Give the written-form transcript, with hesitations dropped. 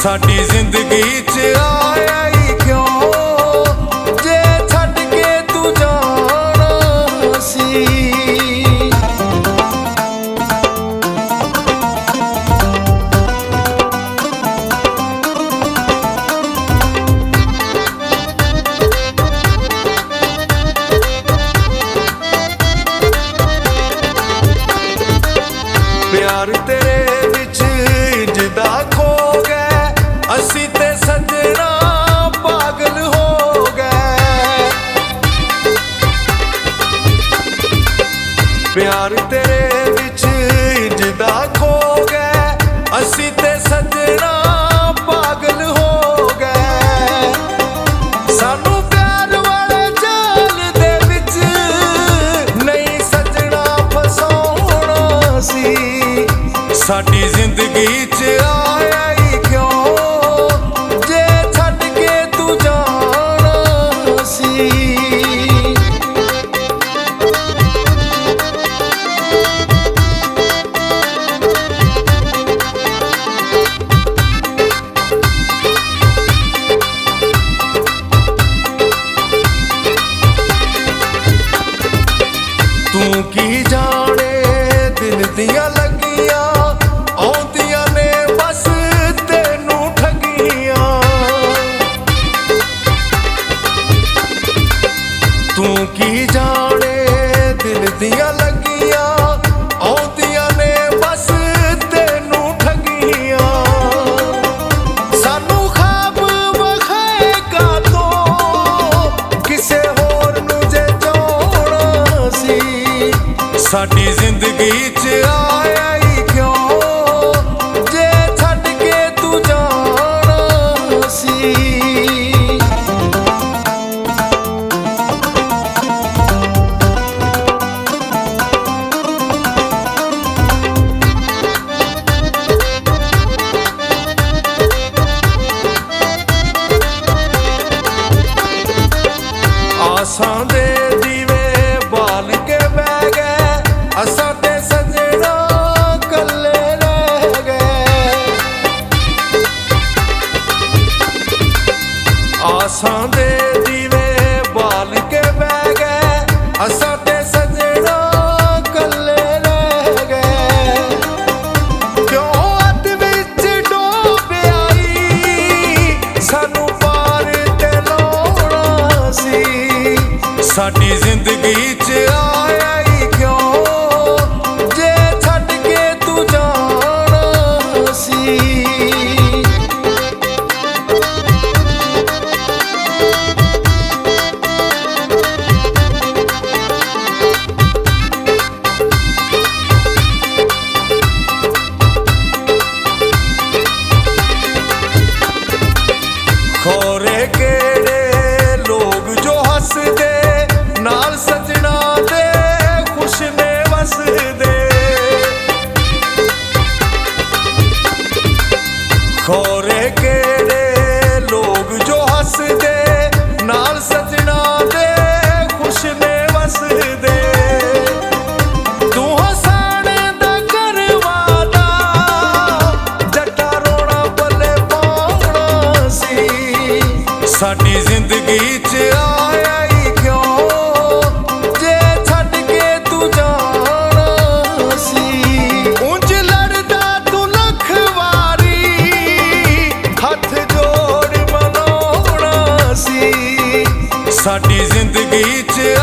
साडी जिंदगी च आया ही क्यों जे छड्ड के तू जाना सी। प्यार तेरे विच इंजदा खो गए असी ते सजना पागल हो गए। प्यार तेरे विच इंजदा खो गए असी ते सजना पागल हो गए। सानू प्यार वाले जाल दे विच नहीं सजना फसाउणा सी। साडी जिंदगी च आया ही क्यों जे छड्ड के तू जाना सी। तू की जाने दिल दियां लगियां आउंदियां ने बस तेनू ठगियां। तू की जाने दिल दियां लगियां आउंदियां ने बस तेनू ठगियां। सानू ख्वाब वखाएगा तो किसे होर नू जे चाहना सी। साडी जिंदगी च आया ही क्यों जे छड्ड के तू जाना सी। आसां दे दीवे बाल के बह गए असां ते सजना कल्ले रह गए। आसां दे दीवे बाल के बह गए असां ते सजना कल्ले रह गए। क्यों अध विच डोबिया सानू पार ते लाउणा सी। साडी जिंदगी च आया ही क्यों जे छड्ड के तू जाना सी। खोरे केड़े लोग जो हसदे नाल सजना दे खुश ने वसदे। खोरे केड़े लोग जो हसदे नाल सजना दे खुश ने वसदे। तू हसाण दा करवादा जट्टा रोना पल्ले पाउणा सी। साडी जिंदगी च आया ही क्यों जे छड्ड के तू जाना सी। ਉਂਝ लड़दा तू लख वारी हथ जोड़ मनाउणा सी। साडी जिंदगी च